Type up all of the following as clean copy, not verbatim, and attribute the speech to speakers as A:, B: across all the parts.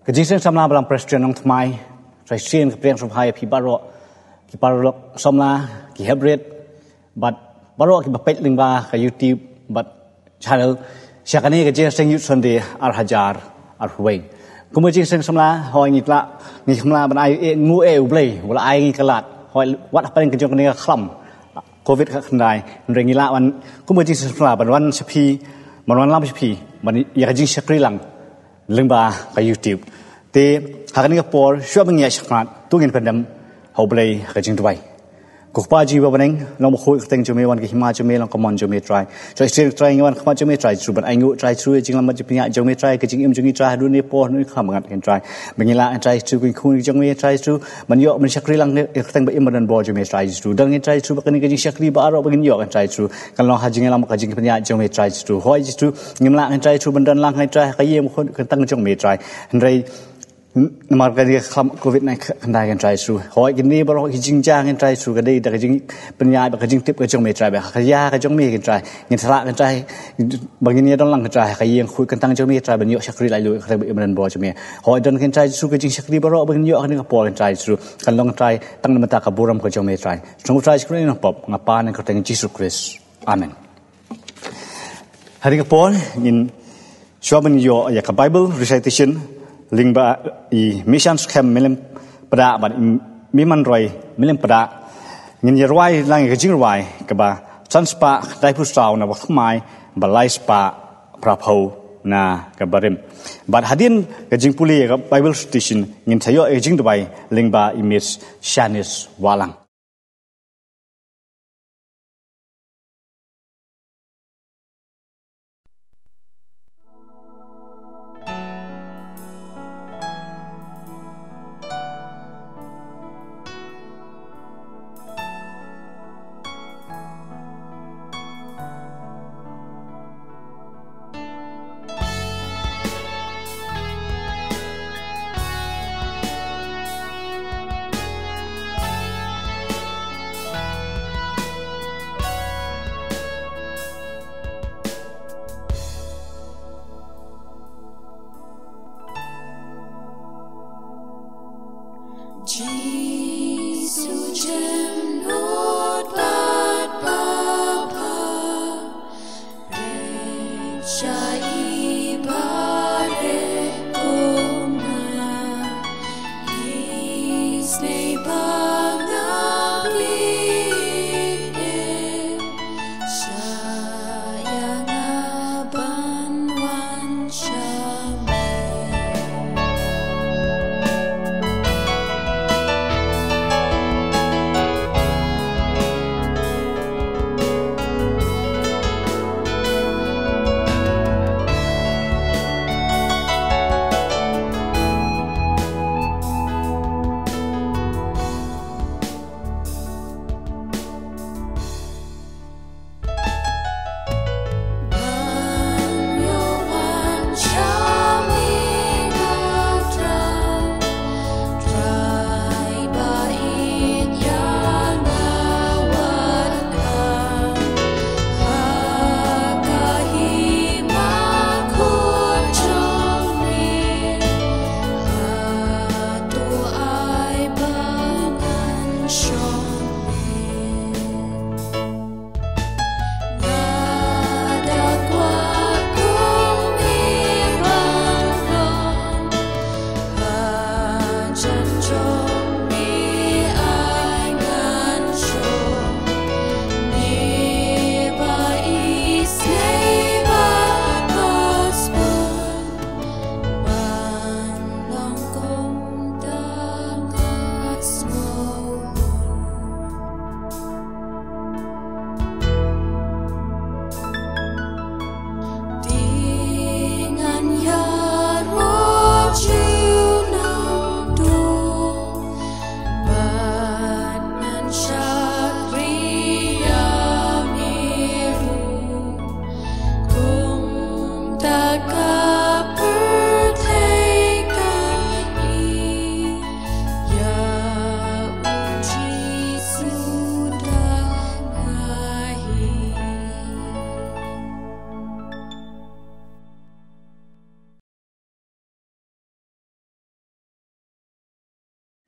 A: Kejing samla balang presiden nong tmai, presiden kepriang subhaya pi barok somla ki hybrid, but barok ki bapet lingba ke YouTube, but channel syakani kejing sing yut sonde ar hajar ar huweng. Kumujing sing samla hoi ngitla ni samla ban ai ngu ublei wala ai ngi kalat hoi wat apa yang kejong ni khlam covid ka khandai rengila wan kumujing sing samla ban wan sepi ban wan lam sepi ban ya kejing syakri lang lingba ke YouTube. Te hakani ka por syua bang ya syakmat tu ngin pandam hoblei kejing dubai. Kukpa jiwa baneng long khoi teng jome wan ki hima jome long common jome try so still trying wan khama jome try tru ban aingu try tru jing lam jipnya jome try ke jing im jungi try du ne po nu kham ngat ken try bangila try tru kun kun jome try tru man yo man syakri lang ne teng ba im dan bo jome try tru dang ne try tru bakani ke jing syakri ba aro bagin yo kan try tru kan long ha jing lam ka jing pnya jome try tru hoi tru ngimla kan try tru ban dan lang hai try ka yem khon kan tang jome try hendrai namar ka dia kham covid nai khandai kan try tru hoi gini baro ki jing jang kan try tru ka dei da ka jing penya ba ka jing tip ka jong me try ba ka ya ka jong me kan try ngin sala kan try bagini dong lang kan try ka yeng khui kan tang jong me try ban yo syakri lai lu ka ba dan bo jome hoi don kan try tru ka jing syakri baro bagin yo kan ka por kan try tru kan long try tang mata ka buram ka jong me try jong try skri na pop ngapa na ka teng Jesus Christ amen hari ka por in shoban yo ya ka Bible recitation lingba I mission scam milim pada ban miman roi milim pada ngin yerwai lang ke jingwai ke ba transpa dai pu saw na wa mai ba lai spa prapho na ke barim bat hadin ke jingpuli ke Bible station ngin thayo e jing dubai lingba image shanis walang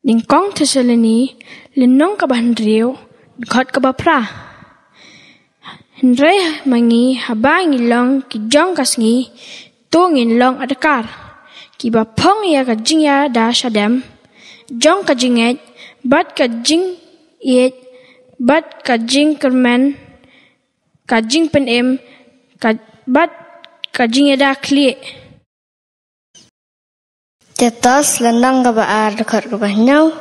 B: Ningkong Thessaloni, Linong Kabahandriw, Got Kabapra. Henry mangi habang ilong kijong kasngi, tungin long adakar. Kiba pong ya kajing ya da shadam, jong kajinget, bat kajing yet, bat kajing kerman, kajing penem, bat kajing ya da kli.
C: Tetas lenang ka baar dekat ke bahnau.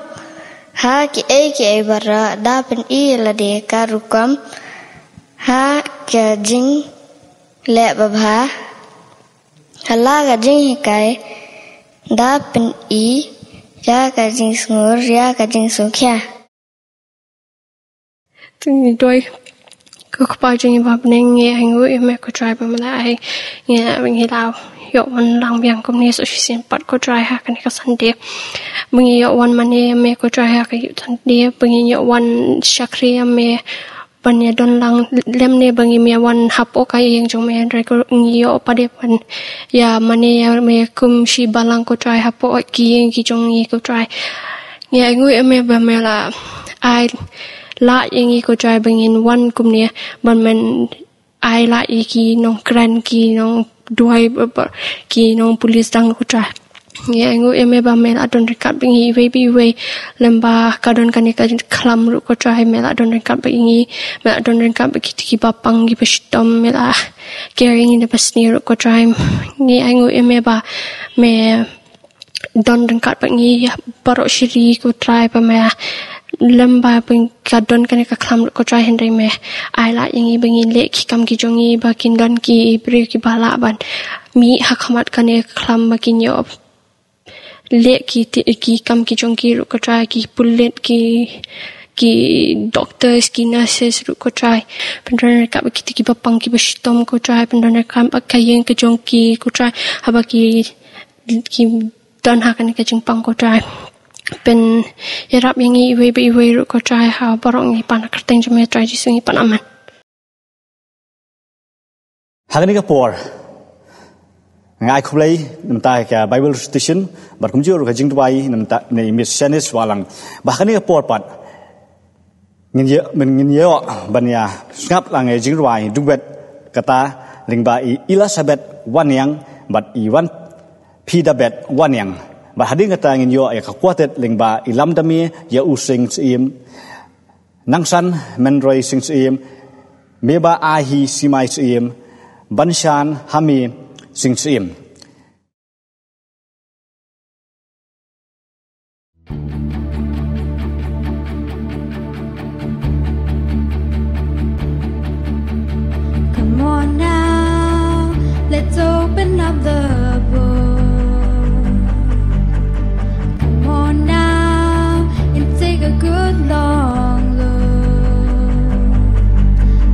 C: Ha ki ai bara da pen I la de ka rukam. Ha ka jing le babha. Hala ka jing kai da pen I ya ka jing sungur ya ka jing sukya.
D: Từng đôi các bạn trên vào bên nghe hành ngữ em có try bằng lại nghe mình hiểu đâu hiệu mình làm việc công nghệ social sinh bắt có try ha cái này có sẵn đẹp mình hiệu one money em có try ha cái hiệu sẵn đẹp mình hiệu one shakri em bên nhà don lang lem ne bằng em one hấp ok yang trong em rồi có hiệu pada bên ya money em kum si balang có try hấp ok yang trong nghe có try nghe hành ngữ em bằng là ai la yang ko try bangin one kumnia ban man ai la ki nong kran ki nong duai ki nong police dang ko try ya ngo eme ba mel adon rekat bingi we lemba kadon kanika klam ru ko try mel adon rekat bingi mel adon rekat ki bapang gi bestom mela caring in the pasni ru ko try ni ngo eme ba me don rekat bingi baro shiri ko try pa me lemba peng kadon kan ka kham ko try henry me ai la yangi bengin le ki kam ki jongi ba kin dan ki bre ki bala ban mi hakhamat kan e kham ba kin yo le ki kam ki jongi ru ko try ki bullet ki doctors ki nurses ru ko try pendran ka ba ki bapang ki bestom ko try pendran kam ba kayeng ke jongi ko try haba ki dan hakan ke jingpang ko try pen irap yang iwe ru ko try ha barong ni pan kerteng jeme try ji sungi pan aman
A: Hagani ka por ngai khublai namta ka Bible station bar kumjur ka jingdwai namta nei missionis walang bahkan ka por pat ngin yo banya ngap lang ai jingdwai dubet kata lingba Elizabeth wanyang bat iwan pidabet wanyang But hading kata ngin yo ay kakwatet lingba ilam dami ya using sim nangsan menroy sing sim meba ahi simai sim banshan hami sing sim
E: Come on now, let's open up the book. A good long look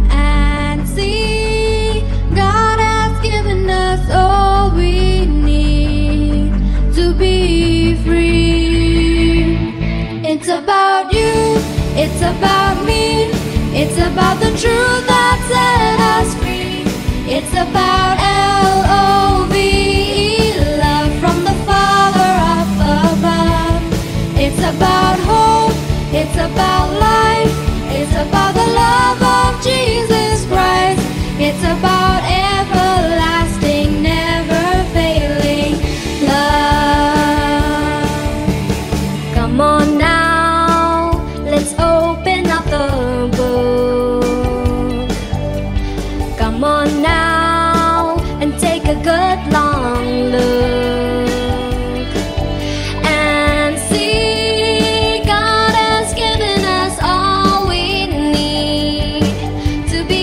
E: and see God has given us all we need to be free. It's about you, it's about me, it's about the truth that set us free. It's about L-O-V-E, love from the Father up above. It's about hope, it's about life, it's about the love of Jesus Christ. It's about everlasting, never failing love. Come on now, let's open up the book. Come on now, and take a good long look. To be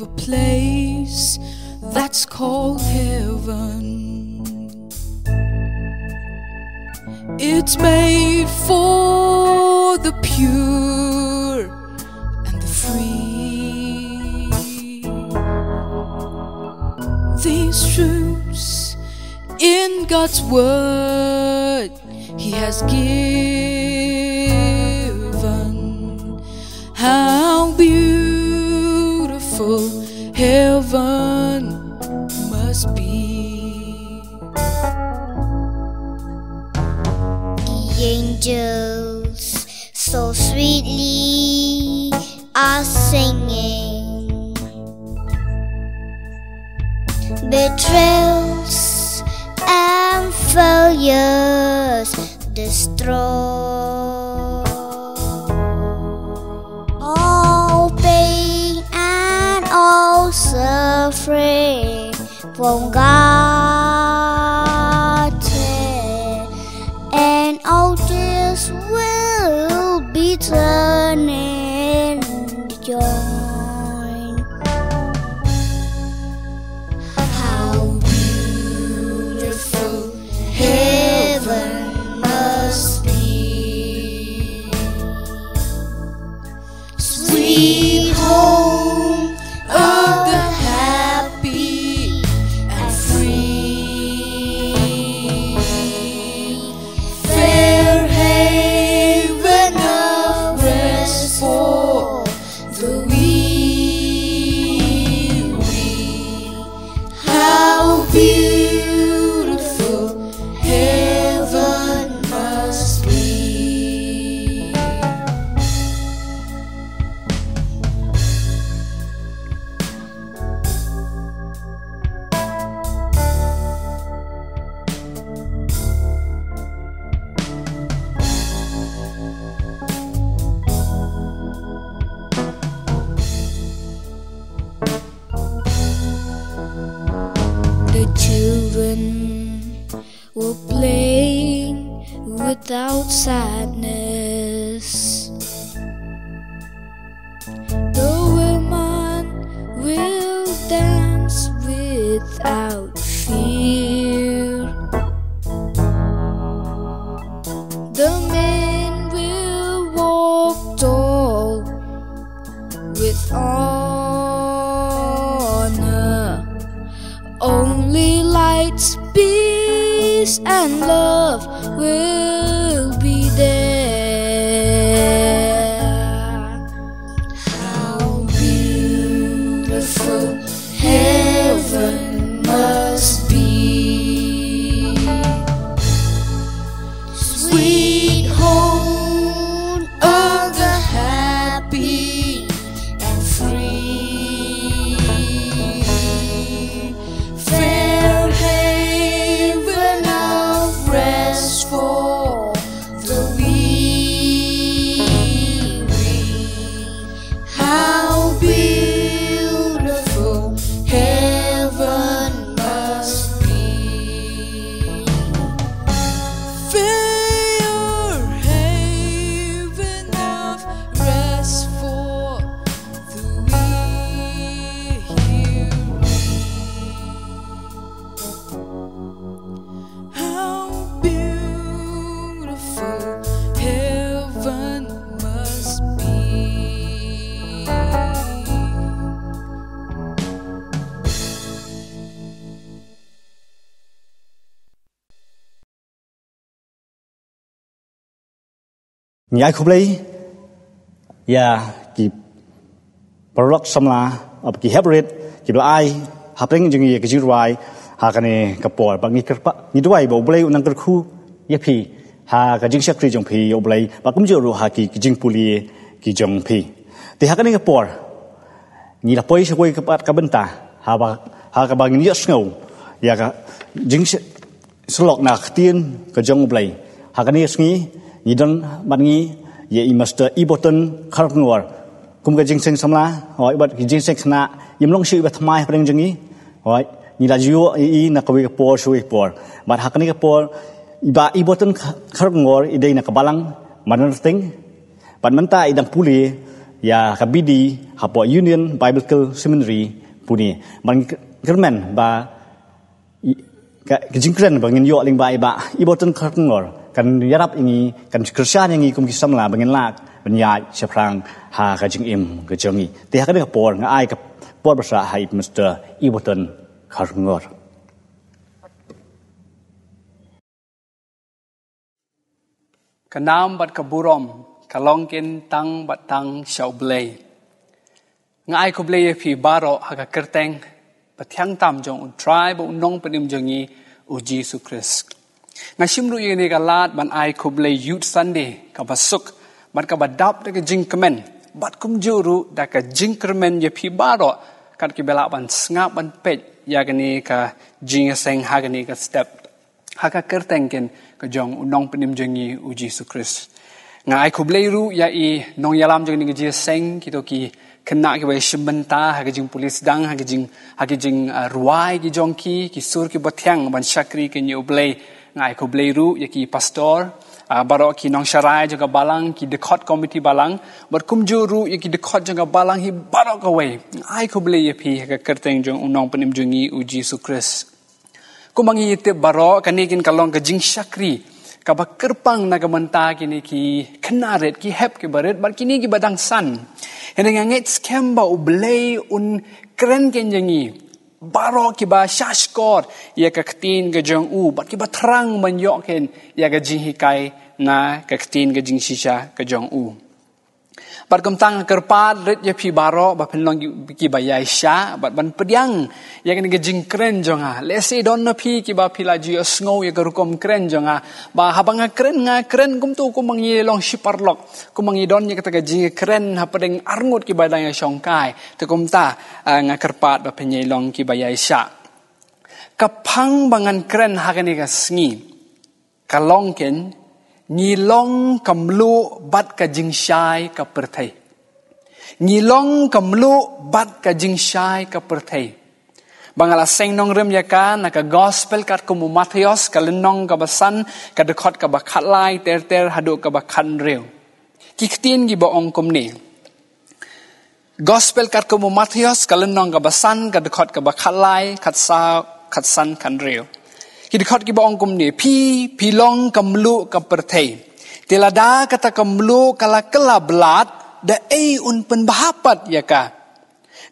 F: a place that's called heaven. It's made for the pure and the free. These truths in God's word He has given. How beautiful heaven must be.
C: The angels so sweetly are singing. Betrayals and failures destroy. All pain and all suffering from God, and all this will be turning joy. How beautiful heaven must be. Sweet home of the happy and free. Fair haven of rest for the weary. How beautiful heaven must be. The children were playing without sadness. The women will dance without fear. The men will walk tall with honor. Only light, peace, and love will be there. How beautiful heaven must be. Sweet home of the happy and free. Fair haven of rest for the weary. How beautiful heaven must be. Fair haven of rest for the weary. How beautiful heaven must be.
A: Nhai khúc lấy ya ki parlok samla ab ki hebret ki lai hapeng jingi ki jirwai ha kane kapor bangi kerpa ni duai bo blai unang kerku ye phi ha ka jing shakri jong phi oblai ba kum joro ha ki jing puli ki jong phi ti ha kane kapor ni la poi shoi ka pat ka benta ha ka ba ni sngo ya ka jing slok na khtin ka jong oblai ha kane sngi ni don bangi ye master iboton kharngor kum ka jingseng samla hoi bat ki jingseng khna yimlong shi ba thmai preng jingi hoi ni la jiu i na ka wi por shui por bat hakani ka por iba iboton kharngor idei na ka balang manan ting bat manta idang puli ya kabidi hapo Union Biblical Seminary puni man kermen ba kejingkren bangin yo ling ba iba iboten khatngor kan yarap ingi kan Kristian ingi kum kisamla bangin lak banyai seprang ha kajing im kejongi te ha ka por ngai ka por bahasa hai Mr. iboten khatngor
G: Kanam bat kaburom kalongkin tang bat tang shau blei ngai ko blei phi baro ha ka kerteng pathyang tam jong un try bo nong penim jongi u Jesus Christ ngashim ru yene ka lat ban ai ko blei youth Sunday ka basuk bat ka badap de ka jingkmen bat kum juru da ka jingkmen ye phi baro kat ki bela ban ngap ban pet ya gani ka jingaseng ha gani ka step ha ka kerteng ken ka jong unong penim jongi u Jesus Christ nga ai ko blei ru ya I nong yalam jong ni ka jingaseng kito ki kena ki bai shimbanta ha ka jing polis dang ha ka jing ruai ki jong ki sur ki bathyang ban shakri ke ni blei nga ai ko blei ru ya ki pastor baro ki nong sharai jaga balang ki dekhot committee balang bar kum juru ya ki dekhot jaga balang hi baro ka wei ai ko blei ya phi ka kerteng jong unong penim jongi u Jesus Christ kumangi te baro kanikin kalong ka jing shakri ka bakerpang na gamanta kini ki knaret ki hep ki baret bar kini ki badang san heneng nget scam ba ublei un kren ken jangi baro ki ba shashkor ya ka ktin ga jong u bar ki ba thrang man yo ken ya ga jing hikai na ka ktin ga jing shisha ka jong u bar kam tang kerpat ret ya phi baro ba phenlong ki ba yai sha bat ban pediang ya ga jing kren jonga lesi don na phi ki ba phila ji sngo ya ga rukom kren jonga ba habanga kren nga kren kum tu kum mangi long shiparlok kum mangi don ya ka jing kren ha pedeng arngut ki ba dang ya shongkai te kum ta nga kerpat ba phenyai long ki ba yai sha kapang bangan kren ha ga ni ga sngi kalong ken Nhi long kam lu bat ka jing shai ka perthai. Nhi long kam lu bat ka jing shai ka perthai. Bangala seng nong rem yaka na ka gospel kat kumu Matthias ka lenong ka basan ka dekhot ka bakhat lai ter hadu ka bakhan reu. Ki ktin gi ba ong kum ni. Gospel kat kumu Matthias ka lenong ka basan ka dekhot ka bakhat lai khat san kan reu. Kita khot ki baong kum ni pi long kamlu ka perthai telada kata kamlu kala kala blat da ei un pen bahapat yaka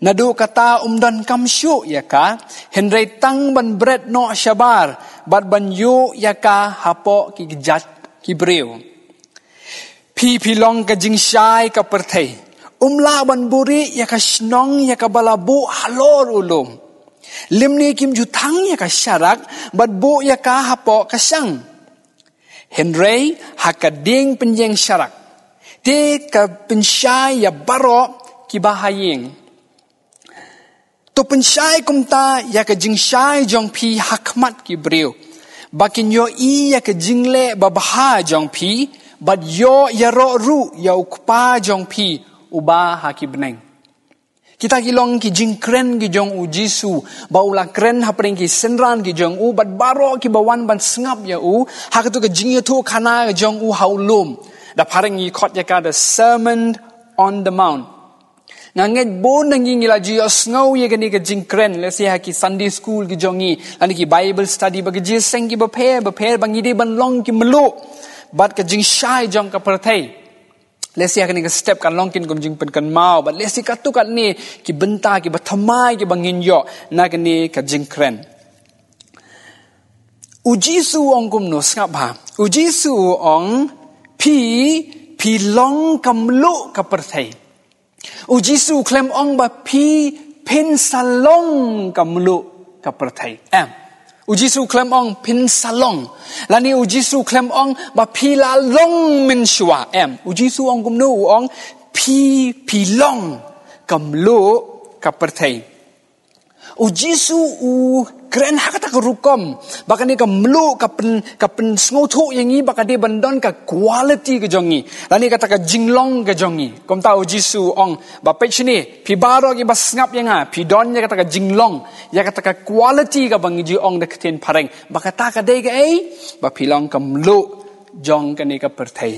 G: nadu kata umdan kamshu yaka henrei tang ban bread no shabar bat ban yu yaka hapo ki jat ki breu pi long ka jing shai ka perthai umla ban buri yaka snong yaka balabu halor ulum Limni kim jutang ya ka syarak bat bu ya ka hapo ka sang Henry hakading penjeng syarak te ka pensyai ya baro ki bahayeng to pensyai kumta ya ka jingsyai jong pi hakmat ki breu bakin yo I ya ka jingle babaha jong pi bat yo ya ro ru ya ukpa jong pi uba hakibneng Kita kilong ki jing kren ki jong u Jisu ba ula kren ha pring ki senran ki jong u bat baro ki bawan ban sngap ya u ha ka tu ka jing ya tu khana ki jong u haulum da pareng yi khot ya ka the sermon on the mount nganget bon nang ing ila ji sngo ye ka ni ka jing kren le si ha ki Sunday school ki jong i ani ki Bible study ba ki ji seng ki ba phe bang yi de ban long ki melu bat ka jing shai jong ka perthai Lesi akan ni step kan longkin kum jing pen kan mau but lesi katu kat ni ki benta ki bathamai ki bangin yo na kan ni ka jing kren Ujisu ong kum no skap ha Ujisu ong pi long kam lu ka perthai Ujisu klem ong ba pi pin salong kam lu ka perthai Ujisu klem ong pin salong lani ujisu klem ong ba pila long min shwa ujisu ong kum no ong pi long kam lo ka perthai ujisu u kren hakata ka rukom bakani ka mlu ka pen sngo thu yangi bakadi bandon ka quality ka jongi lani kata ka jinglong ka jongi kom ta ujisu ong ba pechni pi baro ki bas ngap yanga pi don ya kata ka jinglong ya kata ka quality ka bangi ong de kten pareng bakata ka de ga ei ba pilong ka mlu jong ka ni ka perthai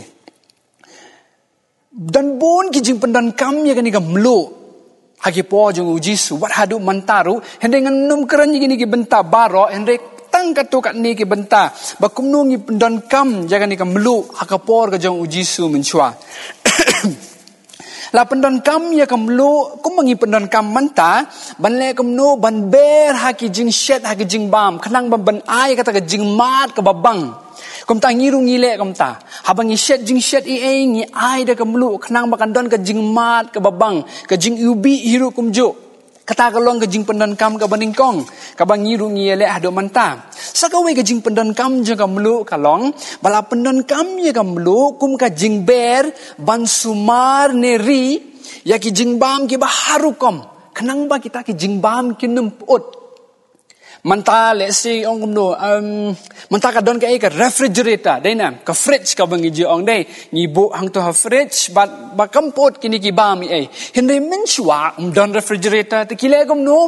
G: dan bon ki jing pendan kam ya kani ka mlu hagi po jung uji su wat hadu mantaru hende ngan num keran gini ki benta baro hende tang ka to kat ni ki benta ba kumnu ngi pendan kam ya kani ka mlu hakapor ka jung uji su menchua la pendan kam ya kam lo kum mangi pendan kam manta ban le kam no ban ber haki jing shet haki jing bam khnang ban ai kata ka jing mat ka babang kum ta ngiru ngile kum ta habang shet jing shet I ngi ai da kam lo khnang bakan don ka jing mat ka babang ka jing ubi hiru kum jo kata kalong ka jing pendan kam ka baning kong ka bang ngiru ngile ado manta sakawe ka jing pendan kam je kam lo kalong bala pendan kam ya kam lo kum ka jing ber ban sumar neri ya ki jing bam ki baharu kom kenang ba kita ki jing bam ki numput manta let's say ong kum no manta ka don ka ka refrigerator dai na ka fridge ka bang ji ong dai ni bo hang to ha fridge ba kampot kini ki bam ai hindai men chwa don refrigerator te kile kum no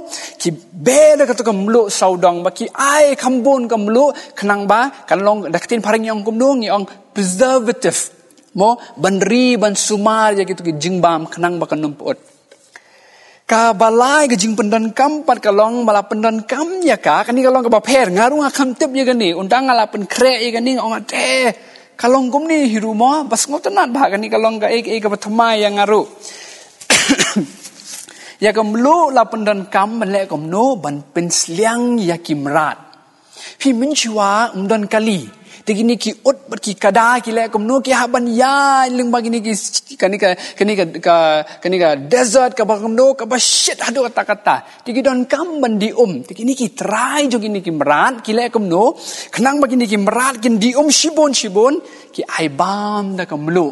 G: ki be da ka to kam lo saudong ba ki ai kambon kam lo kenang ba kan long dakin parang ong kum no ngi ong preservative mo banri ban sumar ya gitu ki jing bam kenang ba kan numput ka balai ke jing pendan kam pat kalong bala pendan kam ya ka kani kalong ka ba pher ngaru nga kham tip ya gani undang ala pen kre ya gani ong ate kalong kum ni hiru mo bas ngotenat ba kani kalong ka ka bathmai yang ngaru ya kam lo la pendan kam ban le kam no ban pen sliang ya kimrat phi min chwa umdan kali Tegini ki ut bat ki kada ki le kom no ki haban ya ling bagini ki kani ka desert ka bagam no ka ba shit hadu kata tigi don kam ban di tegini ki try jo gini ki merat ki le kom no kenang bagini ki merat kin di shibon ki ai bam da kam lu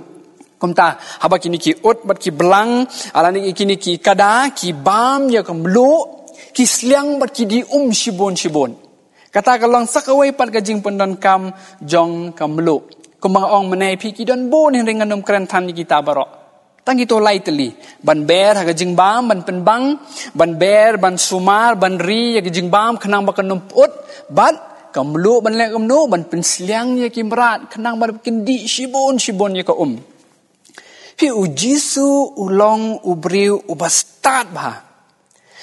G: kom ta haba kini ki ut bat ki belang alani kini ki kada ki bam ya kam lu ki sliang bat ki di shibon kata kalong sakawai pat gajing pendan kam jong kam lu kumang ong menai pi ki don bon hen dengan nom kran tan kita barok tang kita lai teli ban ber ha gajing bam ban pen bang ban ber ban sumar ban ri ya gajing bam kenang ba kanom ut bat kam lu ban le kam no ban pen sliang ya kimrat kenang ba kin di shibon ya ka pi ujisu ulong ubriu ubastat ba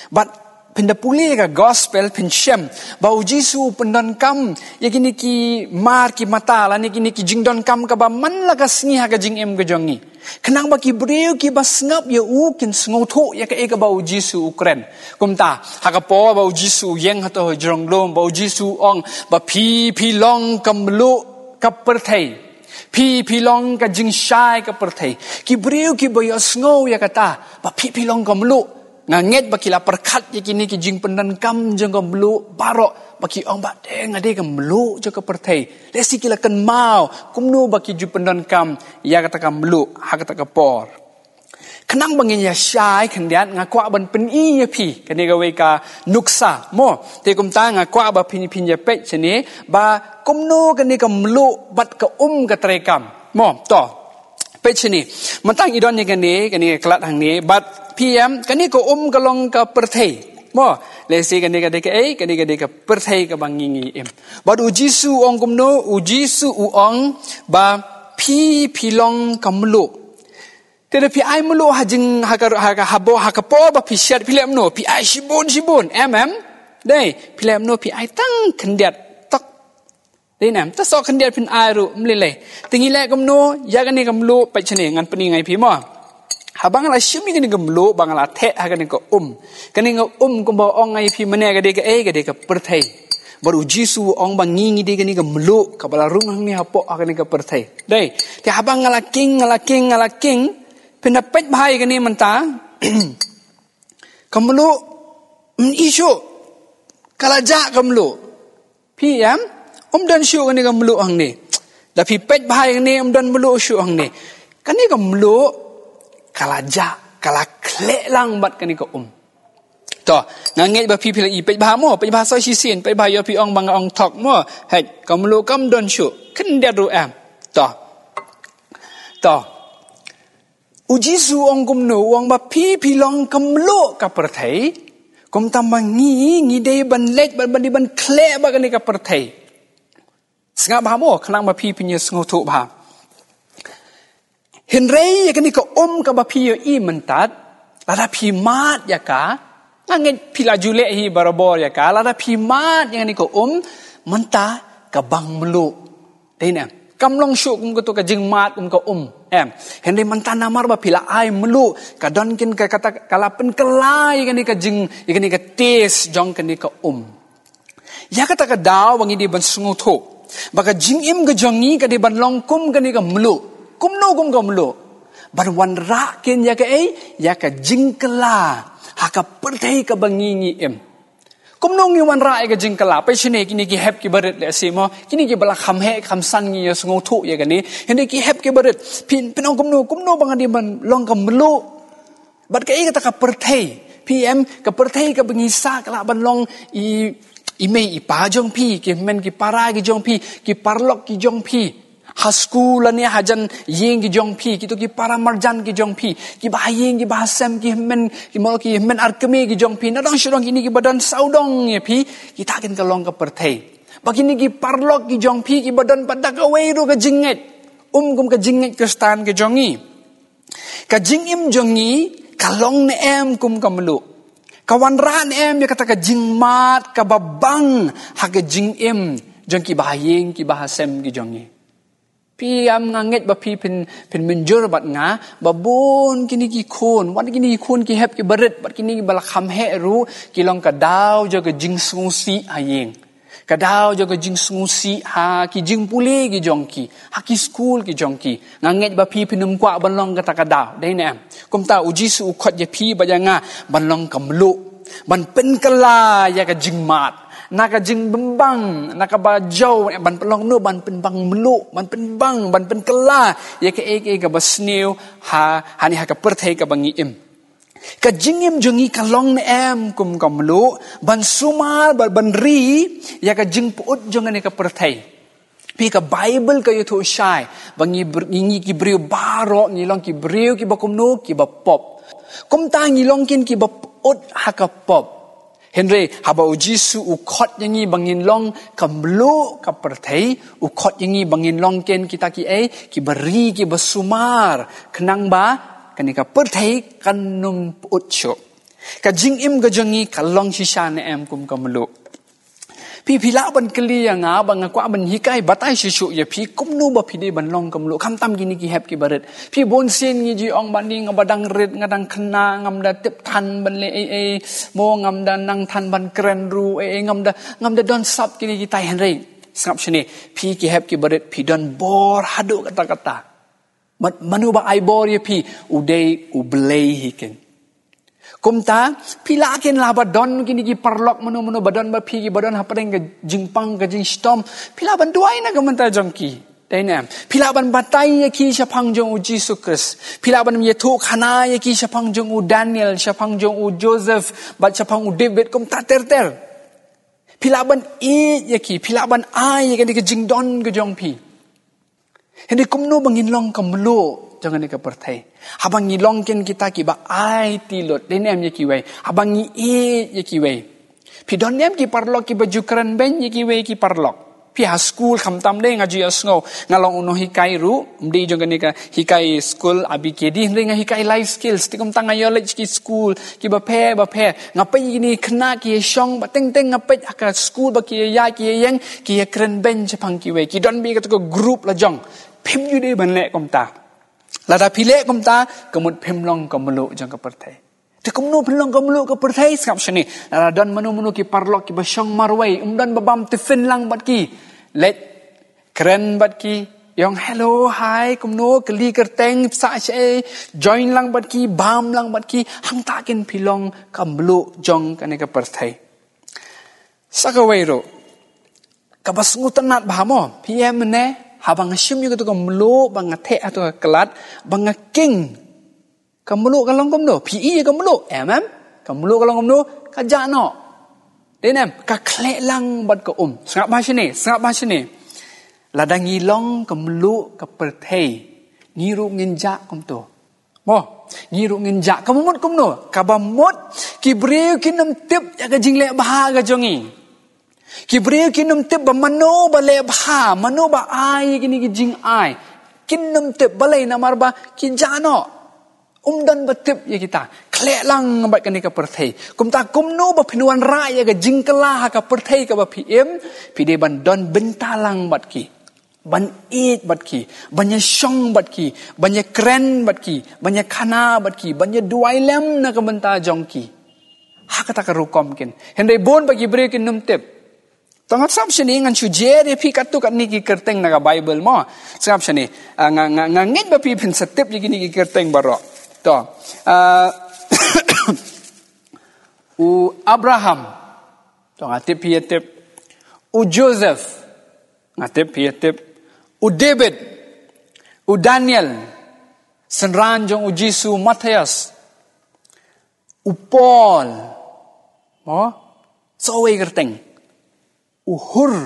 G: bat pendapuli ka gospel penshem bau jisu pendan kam ya kini ki mar ki mata la ni kini ki jingdon kam ka ba man la ka sngi ha ka jing em ka jongi kenang ba ki breu ki ba snap ya u kin sngo tho ya ka e ka bau jisu ukren kumta ha ka po bau jisu yeng ha to jrong lom bau jisu ong ba phi long kam lu ka per thai phi long ka jing shai ka per thai ki breu ki ba ya sngo ya kata ba phi long kam lu nganget bakila perkat ya kini ki jing pendan kam jeng kam lu barok baki ong ba deng ade kam lu jo ka perthai lesi kila kan mau kumnu baki ju pendan kam ya kata kam lu ha kata ka por kenang bangin ya syai kendiat ngakwa ban pen I ya pi kani ga we ka nuksa mo te kum ta ngakwa ba pin ya pe cheni ba kumnu kani kam lu bat ka ka trekam mo to pe cheni mentang idon ni kani kelat hang ni bat PM kani ko kalong ka perthai mo lesi kani ka deka perthai ka bangingi em bad ujisu ong kumno ujisu uong ba phi long kamlo tere pi ai mlo hajing habo hakapo ba pi shat pi lem no pi ai shibon dei pi lem no pi ai tang kendiat tak dei nam ta sok kendiat pin ai ru mlele tingi le kamno ya kani kamlo pa chene ngan pani ngai pi mo habang la shimi kani gamlo bangala the ha kani ko kani ko kumba ong ai pi mane ga de ka perthai baru jisu ong bangingi de kani gamlo ka bala rung ni hapo ha kani ka perthai dei ti habang ngala king pina pet bhai kani manta kamlo isu kalaja kamlo pi dan shu kani gamlo hang ni da pi pet bhai kani dan mlo shu hang ni kani gamlo kalaja kala kle lang bat kani ko to nganget ba pi pila I pe ba mo pe ba so si sin pe ba yo pi ong bang ong thok mo het kam lu kam don shu kin dia ru am to uji su ong kum no ong ba pi long kam lu ka per thai kum tam ba ngi de ban lek ban di ban kle ba kani ka per thai snga ba mo khnang ba pi nya sngo thu ba Henry ya kini ko ka ba piyo I mentat lada pi mat ya ka ngangit pila jule hi barabor ya ka lada pi mat yang ni ko menta ka bang melu dai na kam long shu kum ko to ka jing mat kum ko Henry menta namar ba pila ai melu ka don kin ka kata kala pen kelai kani ka jing kani ka tes jong kani ka ya kata ka daw wangi di ban sungu tho baka jing im ga jongi ka di ban long kum kani ka melu kum no kum ka melu ban wan ra kin ya ka ya ka jing kala ha ka pertai ka bangi im kum no ngi wan ra ka jing kala pe chine kini ki hep ki baret le simo kini ki bala kham he kham san ngi ya sungu tho ya kani hende ki hep ki baret pin pinong kum no bang di ban long ka melu bat ka kata ka pertai PM ka pertai ka bangi sa kala ban long I pa jong pi ki men ki para ki jong pi ki parlok ki jong pi ha school ani hajan yeng ki jong pi ki to ki para marjan ki jong pi ki ba yeng ki ba sem ki men arkeme ki jong pi na dong shurong ini ki badan saudong ye pi ki takin ka long ka perthai bagini ki parlok ki jong pi ki badan padak away ro ka jinget kum ka jinget ka stan ki jongi ka jingim jongi ka long ne em kum ka melu kawan ran em ya kata ka jing mat ka babang ha ka jing em jong ki bahayeng ki bahasem ki jongi pi am nganget ba pi pen menjur bat nga babon kini ki khon wan kini ki khon ki hep ki baret bat kini ki bala kham he ru ki long ka daw jo ka jing susi hayeng ka daw jo ka jing susi ha ki jing puli ki jongki ha ki school ki jongki nganget ba pi penum kwa ban long kata ka daw dai ne kum ta uji su khot ya pi ba nga ban long kam lu ban pen kala ya ka jing mat na ka jing bembang na ka ba jau ban pelong no ban pen bang melu ban pen bang ban pen kala ya ka ka ba sneu ha hani ha ka perthai ka bangi im ka jingim jongi ka long ne em kum ka melu ban sumar ban ri ya ka jing puut jongan ka perthai pi ka Bible ka yuto shai bangi ngi ki briu baro ngi long ki briu ki bakum no ki ba pop kum ta ngi long kin ki ba ut ha ka pop Henry haba ujisu u khot yangi bangin long kamlo ka perthai u khot yangi bangin long ken kita ki bari ki basumar kenang ba kani ka perthai kanum utcho ka jing im ga jangi ka long shisha ne em kum kamlo pi phila ban kli nga bang kwa ban hikai batai shishu ya phi kumnu ba phide ban long kamlo kham tam gini ki hep ki baret phi bon sen ngi ji ong ban ni ngabadang ret ngadang khna ngam da tip than ban le mo ngam da nang than ban kren ru ngam da don sap kini ki tai henry sap shini phi ki hep ki baret phi don bor hadu kata manu ba ai bor ya phi udai ublei hiken kumta pila ken la badon kini ki parlok manu badon ba phi ki badon hapadeng ka jingpang ka jing storm pila ban duai na ka manta jongki dainam pila ban batai ya ki shapang jong u Jesus Christ pila ban ye thu khana ya ki shapang jong u Daniel shapang jong u Joseph ba shapang u David kumta ter pila ban ya ki pila ban ai ya ki jing don ka jong phi hindi kumno bangin long kamlo jangan ni ka perthai habang ni long ken kita ki ba ai ti lot den em ye ki wei habang ni ye ki wei pi don em ki parlok ki baju kran ben ye ki wei ki parlok pi ha school kham tam de ngaji asngo ngalong uno hikai ru mdi jangan ni ka hikai school abi ke di ringa hikai life skills ti kum tanga knowledge ki school ki ba phe ngapai ni khna ki shong ba teng ngapai aka school ba ki ya ki yang ki kran ben chapang ki wei ki don bi ka to group la jong phim yu de ban le kom ta lada pile kumta kemud pemlong kemelu jang ke perthai te kumno pemlong kemelu ke perthai skap shini lada don manu ki parlok ki basyong marwai umdan babam tifin lang bat ki let keren bat ki yong hello hi kumno keli kerteng sa che join lang bat ki bam lang bat ki hang takin pilong kemelu jong kane ke perthai sakawai ro kabasngutanat bahamo PM ne habang asyum juga tu kamlo bang athe atau kelat bang king kamlo kalong kamlo PE kamlo kamlo kalong kamlo kajano denem ka khle lang bat ka sangap bahasa ni ladang ilong kamlo ka perthai ngiru nginja kamto mo ngiru nginja kamut kamno kabamot kibreu kinam tip ya ka jingle bah ka jongi Kibreu kinum tip ba mano ba le bha mano ba ai kini ki jing ai kin num tip balai namar ba kin jano dan betip ya kita klek lang bat kani ka perthai kum ta kum no ba pinuan ra ya ga jingkala ka perthai ka ba pm pide ban don bentalang bat ki ban eat bat ki banya shong bat ki banya kren bat ki banya khana bat ki banya duai lem na ka benta jong ki ha kata ka rukom kin hendai bon bagi bre kin num tip Tengah sab sini ngan sujere pi katu kat niki kerteng naga Bible mo. Sab sini ngangit ba pi pen setep jadi niki kerteng barok. To. U Abraham. To ngatip pi tip. U Joseph. Ngatip pi tip. U David. U Daniel. Senranjong u Jisu Matias. U Paul. Mo. Sawe kerteng. Uhur.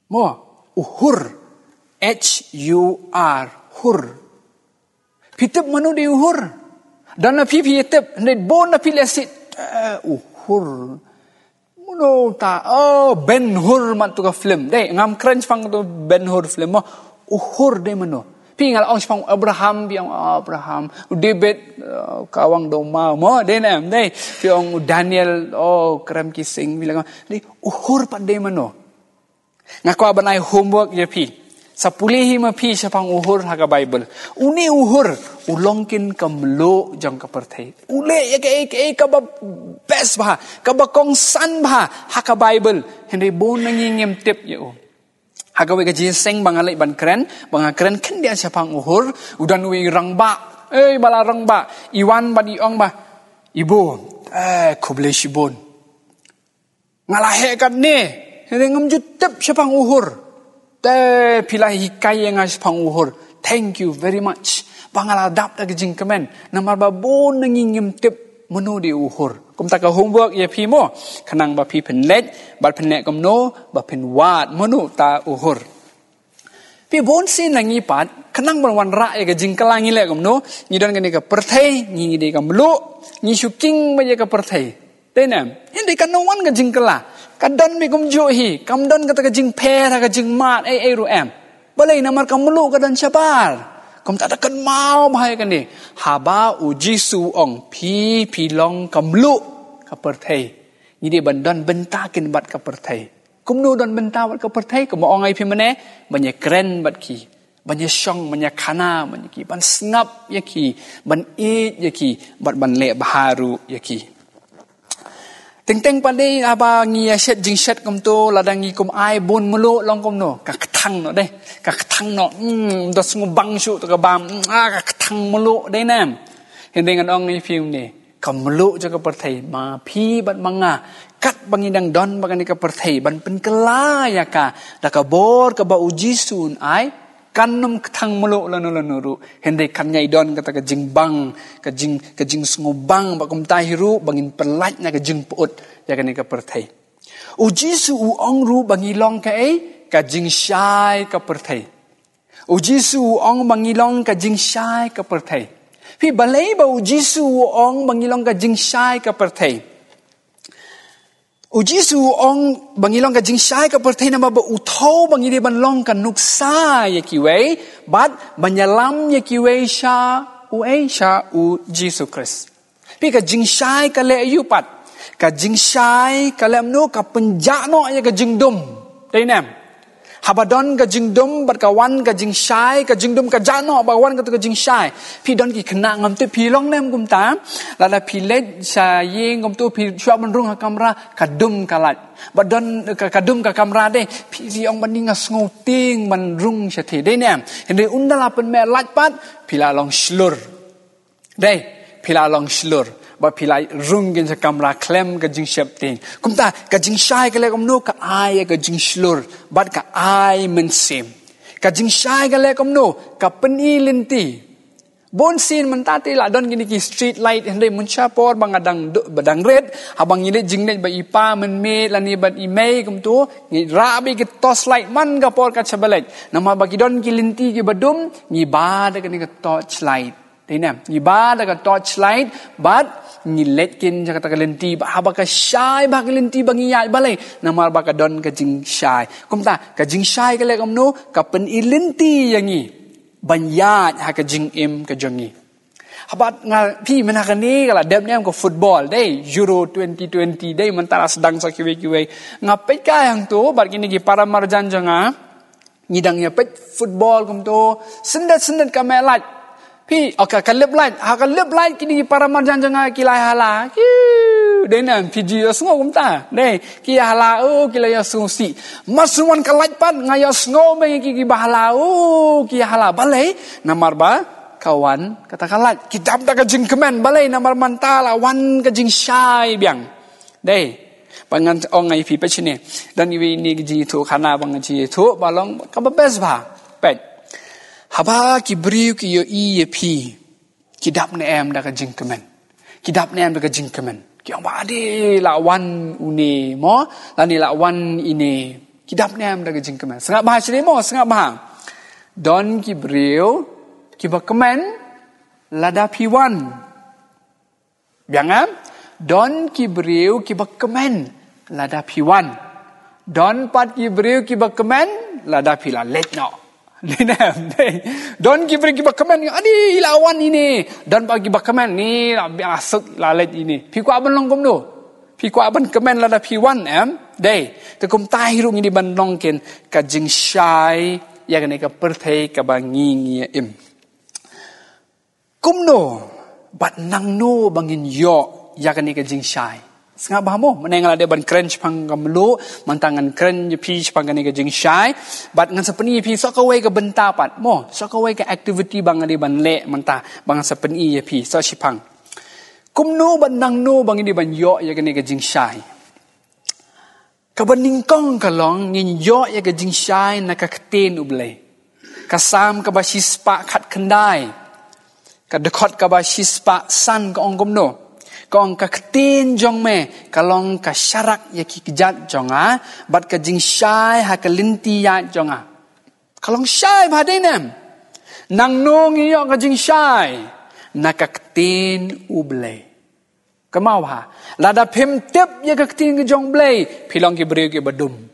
G: Mo, uhur. H-U-R. Hur. Pitip manu di uhur. Dan na pi pitip. Ndai bon na pi lesit. Uhur. Mano ta. Oh, Ben Hur mat tu ka film. Dai, ngam keren fang tu Ben Hur film. Mo, uhur dai mano. Pi ngal ong fang Abraham. Biang Abraham. David. Kawang doma. Mo, dai nam. Dai. Pi ong Daniel. Oh, keren kising. Bilang. Dai, uhur pat dai mano. Ngaku abanai homework ya pi. Sapulihi ma pi siapang uhur haka Bible. Uni uhur. Ulongkin kamlo jang kapertai. Ule ya ke ba best bah. Kaba kongsan bah haka Bible. Hendai bon nangingem tip ya o. Hagawe ka jinseng bangalai ban keren kan dia siapang uhur udan wi rangba bala rangba iwan ba di ong ba ibu kuble shibon ngalahe kan ne ngam jutep siapang uhur te pilai hikai yang siapang uhur thank you very much bangala dap ta jing kemen namar ba bon ngingim tip menu di uhur kum tak homework ya pi mo kanang ba pi pen let ba pen nek kom no ba pen wat menu ta uhur pi bon sin langi pat kanang ban wan ra ya ga jingkala ngi le kom no ni don ga ka perthai ni de ka mlu ni shuking ba ya ka perthai tenam inde kan no wan ga jingkala ka don mi kom jo hi kam don ka ta ga jing phe ta ga jing mat ai ru em balai namar kam mlu ka don syapar kom tak akan mau bahaya kan ni haba uji su ong pi long kamlu kaperthai ni dia bandan bentakin bat kaperthai kumnu don benta bat kaperthai kom ong ai pi mane banyak keren bat ki banyak syong banyak khana banyak ki ban snap ya ki ban eat ya ki bat ban le baharu ya ki teng pade aba ngi shet jing shet kom to ladang ngi kom ai bon melu long kom no ka thang no deh ka thang no do sungu bang shu to ka bam ka thang melu deh nam hen dengan ong ni film ni kam melu jo ka perthai ma phi bat manga kat bangi dang don bagani ka perthai ban pen kala ya ka da ka bor ka ba uji sun ai kan num thang melu lanu ru hen dei kan nyai don kata ka jing bang ka jing sungu bang ba kom tahiru bangin pelat na ka jing put ya kan ka perthai uji su u ong ru bangi long ka ai ka jing shai ka perthai uji su ong bangi long ka jing shai ka perthai pi balai ba uji su ong bangi long ka jing shai ka perthai uji su ong bangi long ka jing shai ka perthai na ba uthau bangi de ban long ka nuksa ya ki wei bat banyalam ya ki wei sha u Jesus Christ pi ka jing shai ka le yu pat ka jing shai ka lam no ka penja no ya ka jing dum dai nam habadon ka jing dum bat ka wan ka jing shai ka jing dum ka jano ba wan ka to ka jing shai pi don ki khna ngam te pi long nem kum ta la pi let sha yeng kum tu pi shwa ban rung ha kamera ka dum ka lat badon ka dum ka kamera de pi ri ong ban ninga sngo ting ban rung sha the de nem hende undala pen me lat pat pi la long slur de pi la long slur ba pilai rungin sa kamera klem ka jing shep ting kumta ka jing shai ka le kom no ka ai ka jing slur bat ka ai men sim ka jing shai ka le kom no ka peni linti bon sin man ta ti la don gini ki street light hende mun cha por badang red habang ni jing ne ba ipa men me la ni bat imei kom tu ni ra bi ki tos light man ka por ka chabalet nama bagi don ki linti ki badum ni ba da ni ka torch light dinam ni ba da ka torch light but ni letkin ja kata kalenti ba haba ka shai ba kalenti bangi ya balai namar ba ka don ka jing shai kumta ka jing shai ka le kom no ka pen ilenti yangi บัญญัติหากจิงกะจงงี้habat ngal pi menakani kala depnya ko football dei Euro 2020 dei mentara sedang sakiwe-kiwe ngapet ka yang tu bar kini gi para marjan janga ngidangnya pet football kum tu sendet ka melat pi oka kalep light ha kalep light kini gi para marjan janga kilai hala denam piji asngo kum ta dei ki hala kilai asungsi masuan kalat pan ngayo sngo me ki bahala ki hala balai namar ba kawan katakanlah kitab dah kajing kemen balai namar mantala wan kajing syai biang dei pangan ongai pi pechine dan iwi ni ji tu khana bang ji tu balong ka bes ba pet haba ki briu ki yo i ye pi kitab ne em dah kajing kemen kitab ne em dah kajing kemen ki ong ba ade la wan uni mo la ni la wan ini kitab ne em dah kajing kemen sengak bah chine mo sengak bah don ki briu kiba kemen lada piwan biangam don kibriu kiba kemen lada piwan don pat kibriu kiba kemen lada pila let no denam dei don kibriu kiba kemen adi lawan ini don pat kiba kemen ni asuk la let ini pi kwa ban long kom do pi kwa ban kemen lada piwan dei te kom tai ru ni ban long ken ka jing syai ya kan ka perthei ka bangi ngi im kumno bat nang no bangin yo yakani ka jing syai sanga bahamo menengala de ban kren chpang gamlu mantangan kren pi chpang kani ka jing syai bat ngan sapani pi sokawai ka benta pat mo sokawai ka activity bang ade ban le manta bang sapani ye pi so chipang kumno bat nang no bangin di ban yo yakani ka jing syai ka baning kong kalong ngin yo ya ka jing syai na ka kten uble kasam ka ba sispa khat khandai kadekot kaba sispa san ka ongkom no kong ka ktin jong me kalong ka syarak ya ki kejat jonga bat ka jing syai ha ka linti ya jonga kalong syai ba denem nang no ngi yo ka jing syai na ka ktin uble kamau ha lada phim tip ya ka ktin ka jong ble philong ki breu ki badum